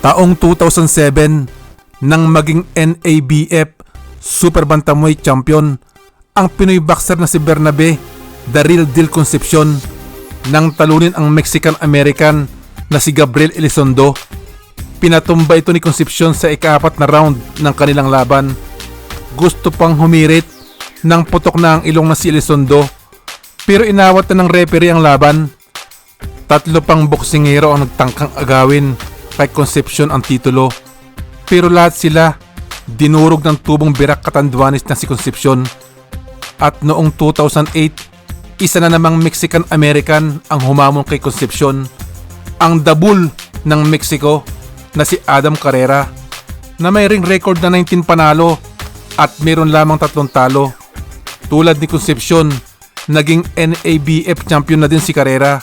Taong 2007 nang maging NABF Super Bantamweight Champion ang Pinoy boxer na si Bernabe The Real Deal Concepcion nang talunin ang Mexican-American na si Gabriel Elizondo. Pinatumba ito ni Concepcion sa ika-4 na round ng kanilang laban. Gusto pang humirit nang putok na ang ilong na si Elizondo pero inawat na ng referee ang laban. 3 pang boksingero ang nagtangkang agawin kay Concepcion ang titulo pero lahat sila dinurog ng tubong birak katanduanis na si Concepcion. At noong 2008, isa na namang Mexican-American ang humamon kay Concepcion, ang The Bull ng Mexico na si Adam Carrera na may ring record na 19 panalo at meron lamang 3 talo. Tulad ni Concepcion, naging NABF champion na din si Carrera.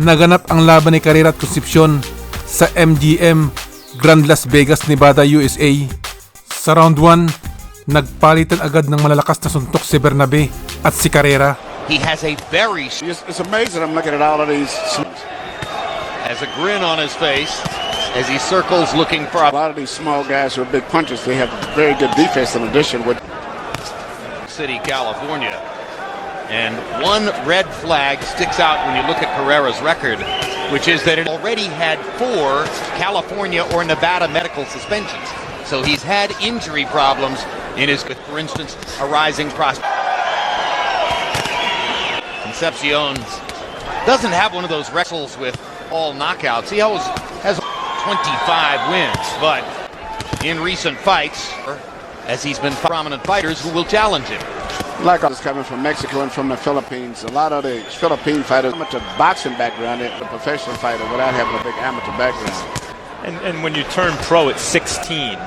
Naganap ang laban ni Carrera at Concepcion sa MGM Grand Las Vegas, Nevada, USA. Sa round 1, nagpalitan agad ng malalakas na suntok si Bernabe at si Carrera. He has a very... It's amazing. I'm looking at all of these. Has a grin on his face as he circles looking for A lot of these small guys who are big punchers, they have very good defense in addition with City, California. And one red flag sticks out when you look at Carrera's record, which is that it already had 4 California or Nevada medical suspensions. So he's had injury problems in his, for instance, a rising prospect. Concepcion doesn't have one of those wrestles with all knockouts. He always has 25 wins, but in recent fights, as he's been prominent fighters who will challenge him. like I was coming from Mexico and from the Philippines. A lot of the Philippine fighters come to boxing background, a professional fighter without having a big amateur background. And when you turn pro at 16,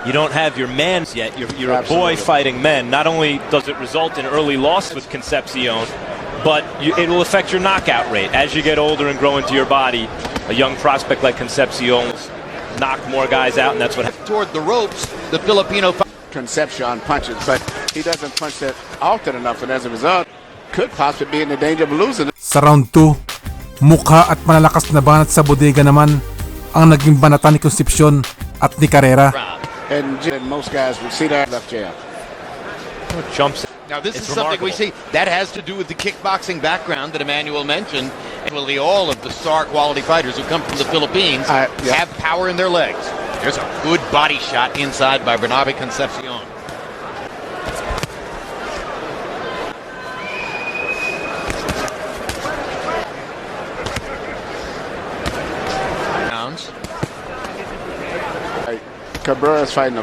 you don't have your mans yet. You're a boy fighting men. Not only does it result in early loss with Concepcion, but it will affect your knockout rate. As you get older and grow into your body, a young prospect like Concepcion knock more guys out, and that's what happened. Toward the ropes, the Filipino Concepcion punches, but he doesn't punch that often enough, and as a result, could possibly be in the danger of losing. Sa round 2, mukha at malalakas na banat sa bodega naman ang naging banatan ni Concepcion at ni Carrera. And most guys would see that left jab. Jumps. Now this is something we see that has to do with the kickboxing background that Emmanuel mentioned. Actually, all of the star quality fighters who come from the Philippines have power in their legs. There's a good body shot inside by BERNABE Concepcion. Cabrera's fighting a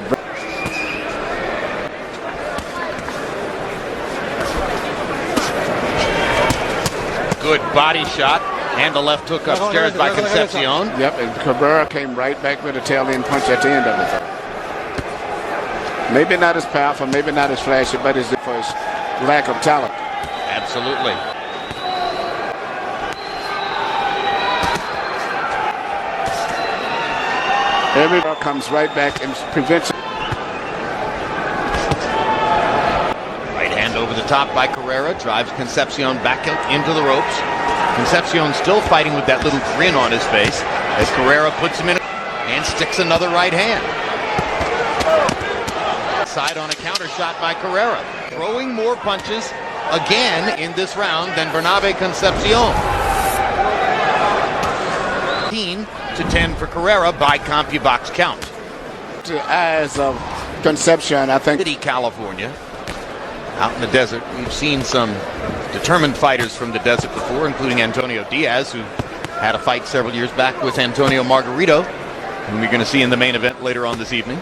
good body shot and the left hook upstairs by Concepcion. Yep, and Cabrera came right back with a tail end punch at the end of it. Maybe not as powerful, maybe not as flashy, but it's for his lack of talent. Absolutely. Everybody comes right back and prevents it. Right hand over the top by Carrera, drives Concepcion back into the ropes. Concepcion still fighting with that little grin on his face as Carrera puts him in and sticks another right hand. Side on a counter shot by Carrera, throwing more punches again in this round than BERNABE Concepcion. 15-10 for Carrera by CompuBox count. To the eyes of Concepcion, I think. City, California, out in the desert. We've seen some determined fighters from the desert before, including Antonio Diaz, who had a fight several years back with Antonio Margarito, whom we're going to see in the main event later on this evening.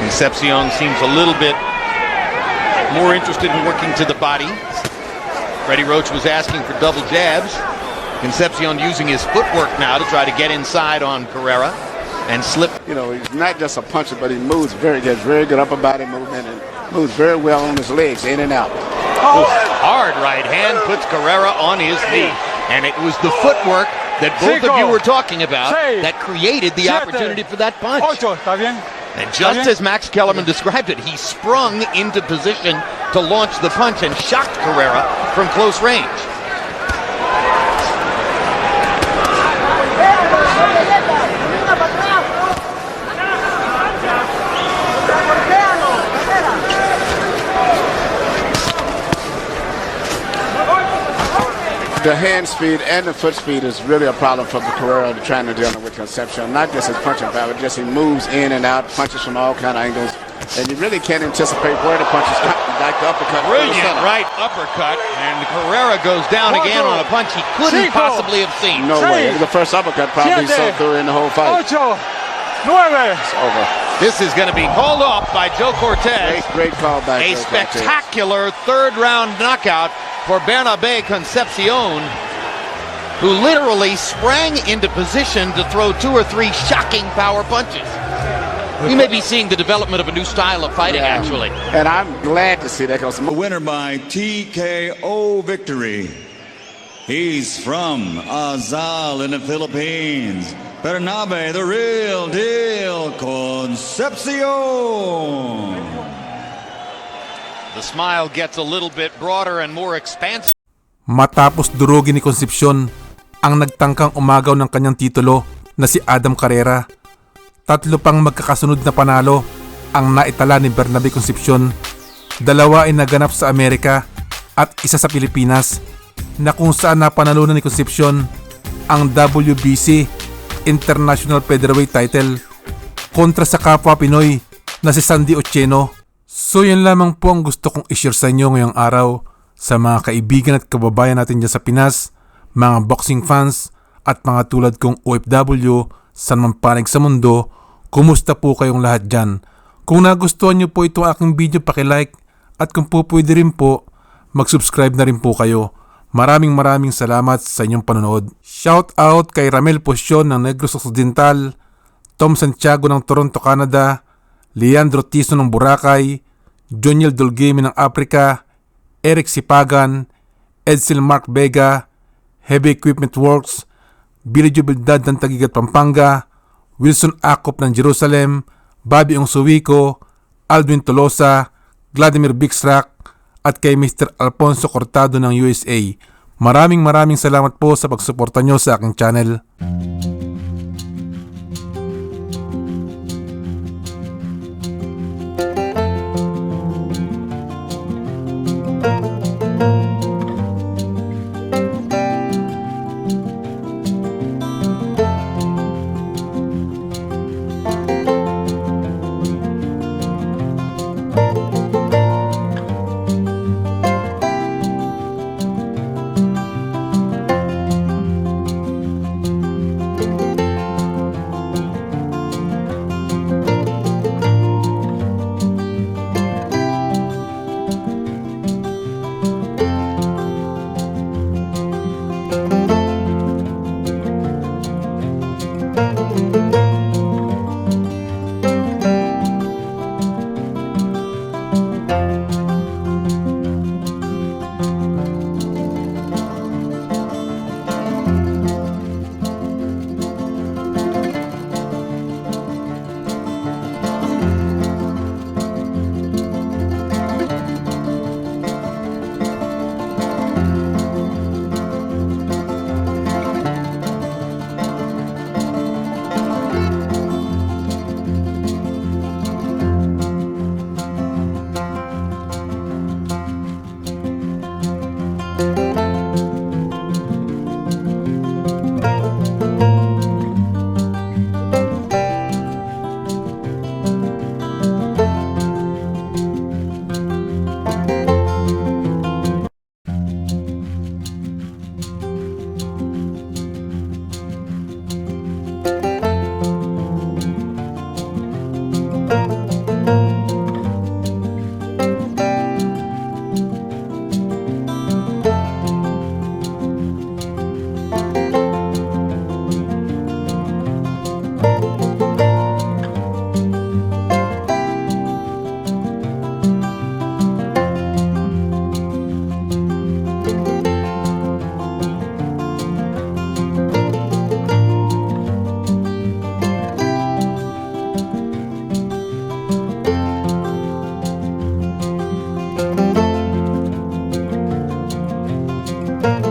Concepcion seems a little bit more interested in working to the body. Freddie Roach was asking for double jabs. Concepcion using his footwork now to try to get inside on Carrera and slip. You know, he's not just a puncher, but he moves very good upper body movement and moves very well on his legs, in and out. Hard right hand puts Carrera on his knee. And it was the footwork that both of you were talking about that created the opportunity for that punch. And just as Max Kellerman described it, he sprung into position to launch the punch and shocked Carrera from close range. The hand speed and the foot speed is really a problem for Carrera trying to deal with Concepcion. Not just his punching power, just he moves in and out, punches from all kind of angles, and you really can't anticipate where the punches come. Like the uppercut. Brilliant right uppercut, and Carrera goes down again on a punch he couldn't possibly have seen. No way. It was the first uppercut probably he saw through in the whole fight. It's over. This is going to be called off by Joe Cortez. Great call by A Joe spectacular third-round knockout for Bernabe Concepcion, who literally sprang into position to throw 2 or 3 shocking power punches. We may be seeing the development of a new style of fighting, actually. And I'm glad to see that because The winner by TKO victory. He's from Azal in the Philippines. Bernabe, the real deal, Concepcion. The smile gets a little bit broader and more expansive. Matapos durogin ni Concepcion ang nagtangkang umagaw ng kanyang titulo na si Adam Carrera, 3 pang magkakasunod na panalo ang naitala ni Bernabe Concepcion. 2 ay naganap sa Amerika at 1 sa Pilipinas, na kung saan napanalunan ni Concepcion ang WBC International Featherweight title kontra sa kapwa Pinoy na si Sandy Ocheno. So yan lamang po ang gusto kong i-share sa inyo ngayong araw sa mga kaibigan at kababayan natin dyan sa Pinas, mga boxing fans at mga tulad kong OFW saan man panig sa mundo. Kumusta po kayong lahat dyan? Kung nagustuhan nyo po itong aking video, pakilike, at kung po pwede rin po, mag-subscribe na rin po kayo. Maraming salamat sa inyong panonood. Shout out kay Ramel Posyon ng Negros Occidental, Tom Santiago ng Toronto, Canada, Leandro Tiso ng Boracay, Joniel Dolgame ng Africa, Eric Sipagan, Edsel Mark Vega, Heavy Equipment Works, Billy Jubildad ng Taguig at Pampanga, Wilson Akop ng Jerusalem, Bobby Ongsuwico, Alvin Tolosa, Vladimir Bixrak, at kay Mr. Alfonso Cortado ng USA. Maraming salamat po sa pagsuporta nyo sa aking channel.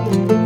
Thank you.